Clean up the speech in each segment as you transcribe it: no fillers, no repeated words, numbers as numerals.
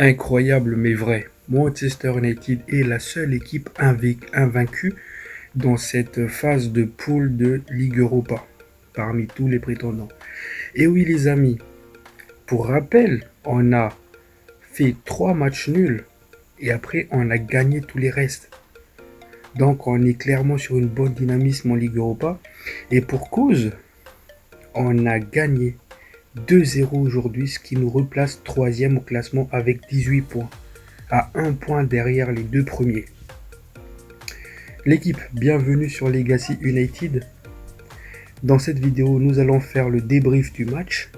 Incroyable mais vrai, Manchester United est la seule équipe invaincue dans cette phase de poule de Ligue Europa, parmi tous les prétendants. Et oui les amis, pour rappel, on a fait 3 matchs nuls et après on a gagné tous les restes. Donc on est clairement sur une bonne dynamisme en Ligue Europa. Et pour cause, on a gagné 2-0 aujourd'hui, ce qui nous replace 3e au classement avec 18 points, à 1 point derrière les deux premiers. L'équipe, bienvenue sur Legacy United. Dans cette vidéo, nous allons faire le débrief du match.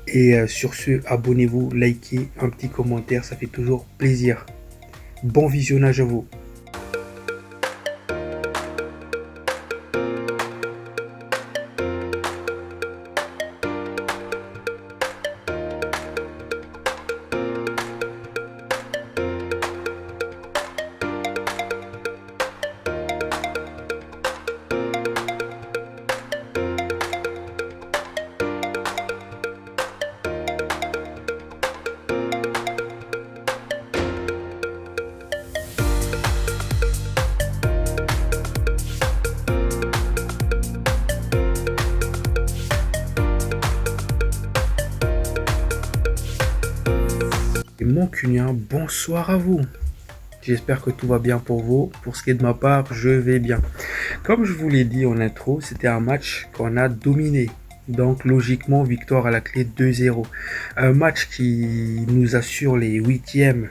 Et sur ce, abonnez-vous, likez, un petit commentaire, ça fait toujours plaisir. Bon visionnage à vous. Et mon cunien, bonsoir à vous. J'espère que tout va bien pour vous. Pour ce qui est de ma part, je vais bien. Comme je vous l'ai dit en intro, c'était un match qu'on a dominé. Donc logiquement, victoire à la clé 2-0. Un match qui nous assure les huitièmes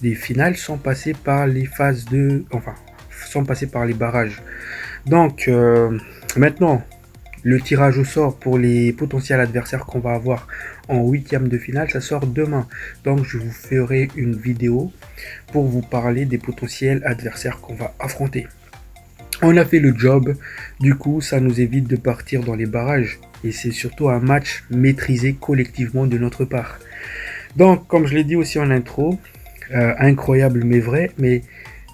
des finales sans passer par les phases de... Enfin, sans passer par les barrages. Donc maintenant, le tirage au sort pour les potentiels adversaires qu'on va avoir en huitième de finale, ça sort demain. Donc je vous ferai une vidéo pour vous parler des potentiels adversaires qu'on va affronter. On a fait le job, du coup ça nous évite de partir dans les barrages. Et c'est surtout un match maîtrisé collectivement de notre part. Donc comme je l'ai dit aussi en intro, incroyable mais vrai, mais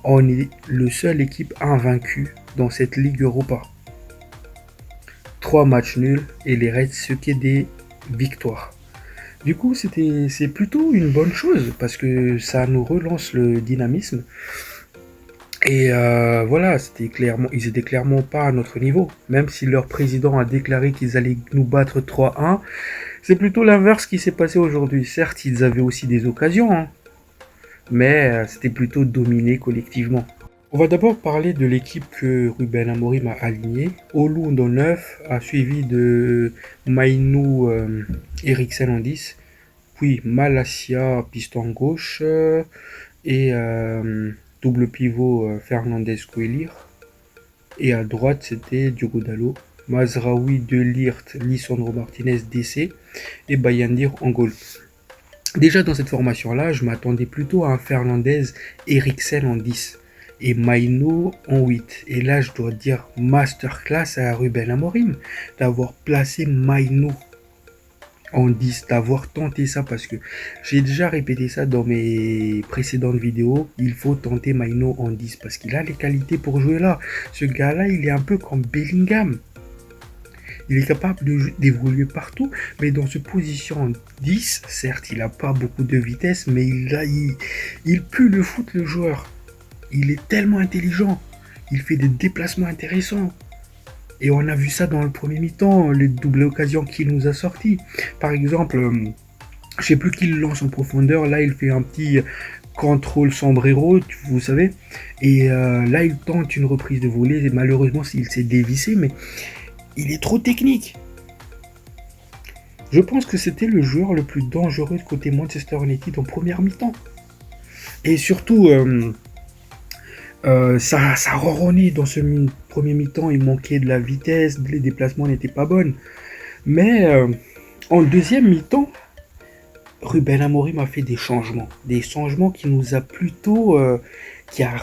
on est le seul équipe invaincue dans cette Ligue Europa. 3 matchs nuls et les restes ce qui est des victoires. Du coup, c'est plutôt une bonne chose parce que ça nous relance le dynamisme. Et voilà, ils étaient clairement pas à notre niveau. Même si leur président a déclaré qu'ils allaient nous battre 3-1, c'est plutôt l'inverse qui s'est passé aujourd'hui. Certes, ils avaient aussi des occasions, hein, mais c'était plutôt dominé collectivement. On va d'abord parler de l'équipe que Ruben Amorim a alignée. Olu en 9 a suivi de Mainou Eriksen en 10, puis Malacia piston gauche et double pivot Fernandez Coelir. Et à droite c'était Diogo Dalot, Mazraoui, De Ligt, Lisandro Martinez DC et Bayandir en goal. Déjà dans cette formation là, je m'attendais plutôt à un Fernandez Eriksen en 10. Et Maino en 8. Et là, je dois dire masterclass à Ruben Amorim d'avoir placé Maino en 10, d'avoir tenté ça parce que j'ai déjà répété ça dans mes précédentes vidéos. Il faut tenter Maino en 10 parce qu'il a les qualités pour jouer là. Ce gars-là, il est un peu comme Bellingham. Il est capable d'évoluer partout, mais dans cette position en 10, certes, il n'a pas beaucoup de vitesse, mais il pue le foot, le joueur. Il est tellement intelligent. Il fait des déplacements intéressants. Et on a vu ça dans le premier mi-temps, les doubles occasions qu'il nous a sorties. Par exemple, je sais plus qui le lance en profondeur. Là, il fait un petit contrôle sombrero, vous savez. Et là, il tente une reprise de volée. Et malheureusement, il s'est dévissé, mais il est trop technique. Je pense que c'était le joueur le plus dangereux de côté Manchester United en première mi-temps. Et surtout... ça ronronnait dans ce premier mi-temps, il manquait de la vitesse, les déplacements n'étaient pas bonnes. Mais en deuxième mi-temps, Ruben Amorim a fait des changements qui nous a plutôt, qui a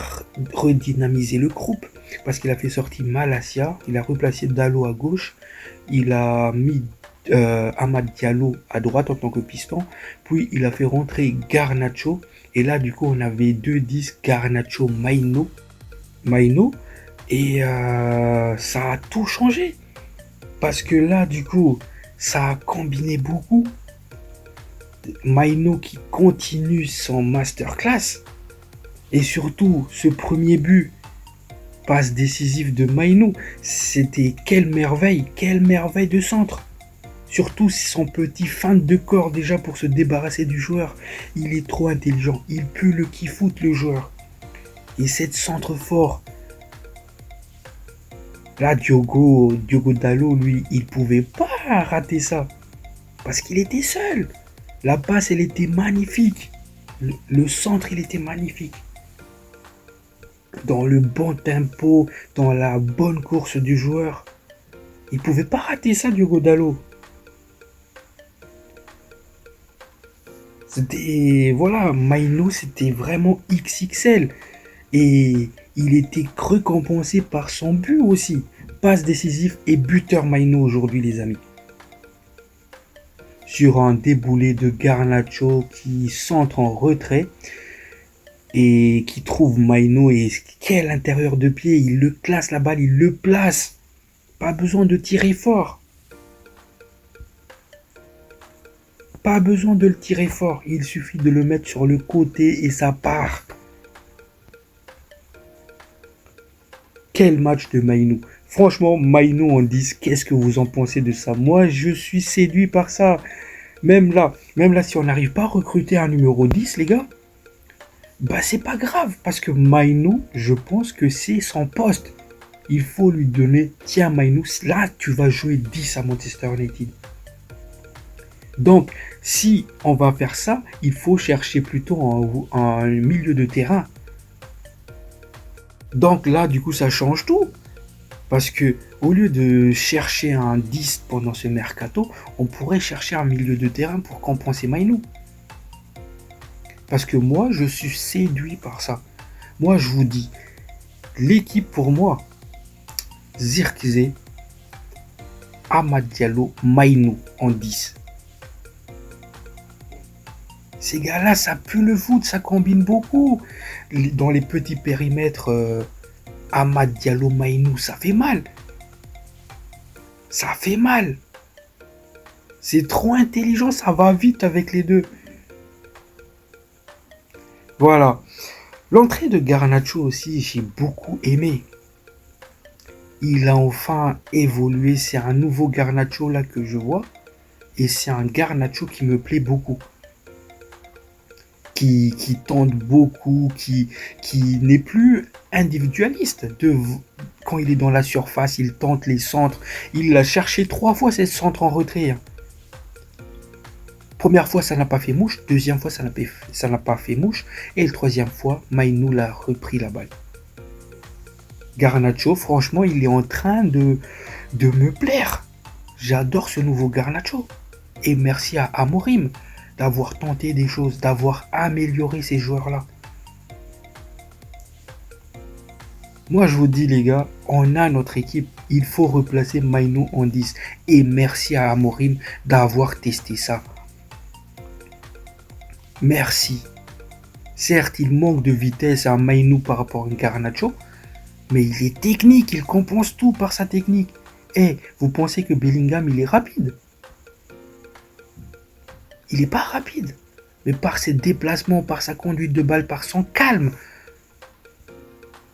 redynamisé le groupe, parce qu'il a fait sortir Malacia, il a replacé Dalot à gauche, il a mis Amad Diallo à droite en tant que piston, puis il a fait rentrer Garnacho. Et là, du coup, on avait 2-10 Garnacho Maino. Et ça a tout changé. Parce que là, du coup, ça a combiné beaucoup. Maino qui continue son masterclass. Et surtout, ce premier but, passe décisive de Maino, c'était quelle merveille de centre. Surtout son petit feinte de corps déjà pour se débarrasser du joueur. Il est trop intelligent, il pue le kifoot le joueur. Et cette centre fort. Là, Diogo Dalot, lui, il pouvait pas rater ça. Parce qu'il était seul. La passe, elle était magnifique. Le centre, il était magnifique. Dans le bon tempo, dans la bonne course du joueur. Il pouvait pas rater ça, Diogo Dalot. C'était, voilà, Maino, c'était vraiment XXL. Et il était récompensé par son but aussi. Passe décisif et buteur Maino aujourd'hui, les amis. Sur un déboulé de Garnacho qui centre en retrait et qui trouve Maino, et quel intérieur de pied, il le classe la balle, il le place. Pas besoin de tirer fort. Pas besoin de le tirer fort, il suffit de le mettre sur le côté et ça part. Quel match de Maino. Franchement, Maino en 10, qu'est-ce que vous en pensez de ça? Moi, je suis séduit par ça. Même là, si on n'arrive pas à recruter un numéro 10, les gars, bah c'est pas grave, parce que Maino, je pense que c'est son poste. Il faut lui donner, tiens Maino, là tu vas jouer 10 à Manchester United. Donc, si on va faire ça, il faut chercher plutôt un milieu de terrain. Donc là, du coup, ça change tout. Parce que au lieu de chercher un 10 pendant ce mercato, on pourrait chercher un milieu de terrain pour compenser Maino. Parce que moi, je suis séduit par ça. Moi, je vous dis, l'équipe pour moi, Zirkzee, Amad Diallo, Maino en 10. Ces gars-là, ça pue le foot, ça combine beaucoup. Dans les petits périmètres, Amad Diallo, Maino, ça fait mal. Ça fait mal. C'est trop intelligent, ça va vite avec les deux. Voilà. L'entrée de Garnacho aussi, j'ai beaucoup aimé. Il a enfin évolué. C'est un nouveau Garnacho là que je vois. Et c'est un Garnacho qui me plaît beaucoup. Qui tente beaucoup, qui n'est plus individualiste. Quand il est dans la surface, il tente les centres. Il a cherché 3 fois ces centres en retrait. Première fois, ça n'a pas fait mouche. Deuxième fois, ça n'a pas fait mouche. Et la troisième fois, Maino l'a repris la balle. Garnacho, franchement, il est en train de me plaire. J'adore ce nouveau Garnacho. Et merci à Amorim d'avoir tenté des choses, d'avoir amélioré ces joueurs-là. Moi, je vous dis, les gars, on a notre équipe. Il faut replacer Maino en 10. Et merci à Amorim d'avoir testé ça. Merci. Certes, il manque de vitesse à Maino par rapport à Garnacho, mais il est technique, il compense tout par sa technique. Et vous pensez que Bellingham, il est rapide? Il n'est pas rapide, mais par ses déplacements, par sa conduite de balle, par son calme,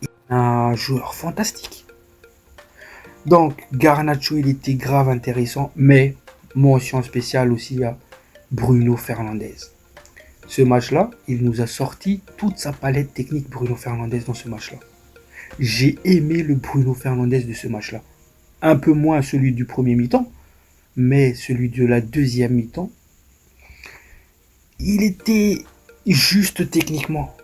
il est un joueur fantastique. Donc, Garnacho, il était grave intéressant, mais mention spéciale aussi à Bruno Fernandes. Ce match-là, il nous a sorti toute sa palette technique, Bruno Fernandes, dans ce match-là. J'ai aimé le Bruno Fernandes de ce match-là. Un peu moins celui du premier mi-temps, mais celui de la deuxième mi-temps, il était juste techniquement.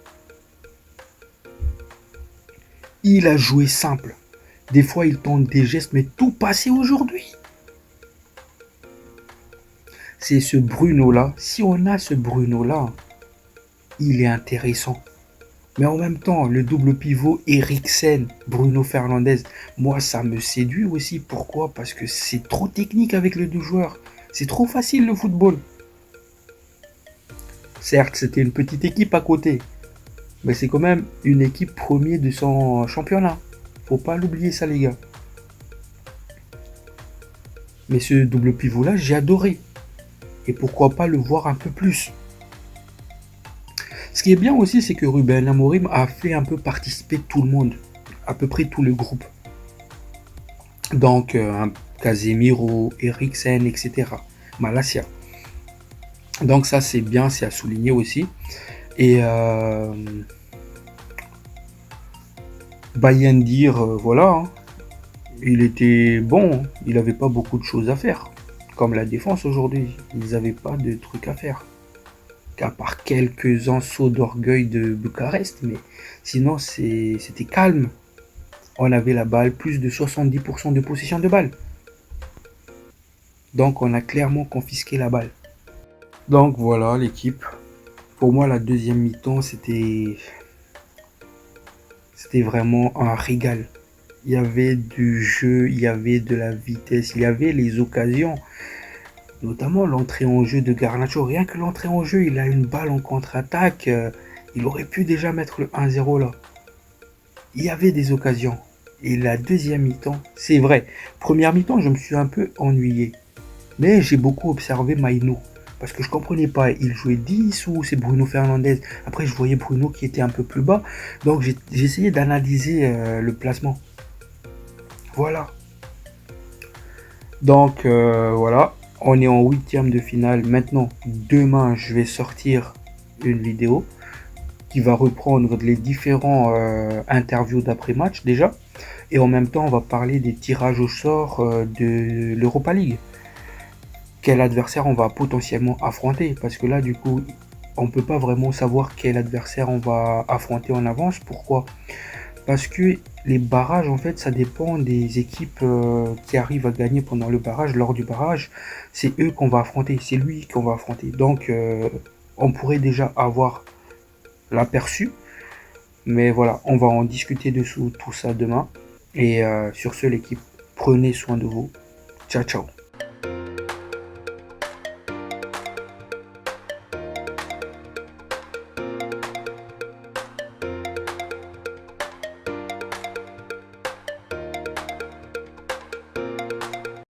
Il a joué simple. Des fois, il tente des gestes, mais tout passé aujourd'hui. C'est ce Bruno-là. Si on a ce Bruno-là, il est intéressant. Mais en même temps, le double pivot Eriksen, Bruno Fernandes, moi, ça me séduit aussi. Pourquoi? Parce que c'est trop technique avec les deux joueurs. C'est trop facile le football. Certes, c'était une petite équipe à côté. Mais c'est quand même une équipe premier de son championnat. Faut pas l'oublier ça, les gars. Mais ce double pivot-là, j'ai adoré. et pourquoi pas le voir un peu plus. Ce qui est bien aussi, c'est que Ruben Amorim a fait un peu participer tout le monde, à peu près tout le groupe. Donc, Casemiro, Eriksen, etc. Malacia. Donc ça, c'est bien, c'est à souligner aussi. Et Bayendir, voilà, hein, il était bon, il n'avait pas beaucoup de choses à faire. Comme la défense aujourd'hui, ils n'avaient pas de trucs à faire. À part quelques sauts d'orgueil de Bucarest, mais sinon c'était calme. On avait la balle, plus de 70% de possession de balle. Donc on a clairement confisqué la balle. Donc voilà l'équipe. Pour moi la deuxième mi-temps c'était vraiment un régal. Il y avait du jeu, il y avait de la vitesse, il y avait les occasions. Notamment l'entrée en jeu de Garnacho. Rien que l'entrée en jeu, il a une balle en contre-attaque. Il aurait pu déjà mettre le 1-0 là. Il y avait des occasions. Et la deuxième mi-temps, c'est vrai. Première mi-temps, je me suis un peu ennuyé. Mais j'ai beaucoup observé Maïno. Parce que je comprenais pas, il jouait 10 ou c'est Bruno Fernandes. Après, je voyais Bruno qui était un peu plus bas. Donc, j'ai essayé d'analyser le placement. Voilà. Donc, voilà. On est en huitième de finale. Maintenant, demain, je vais sortir une vidéo qui va reprendre les différents interviews d'après-match déjà. Et en même temps, on va parler des tirages au sort de l'Europa League. Quel adversaire on va potentiellement affronter. Parce que là, du coup, on ne peut pas vraiment savoir quel adversaire on va affronter en avance. Pourquoi ? Parce que les barrages, en fait, ça dépend des équipes qui arrivent à gagner pendant le barrage. Lors du barrage, c'est eux qu'on va affronter. C'est lui qu'on va affronter. Donc, on pourrait déjà avoir l'aperçu. Mais voilà, on va en discuter dessous tout ça demain. Et sur ce, l'équipe, prenez soin de vous. Ciao, ciao.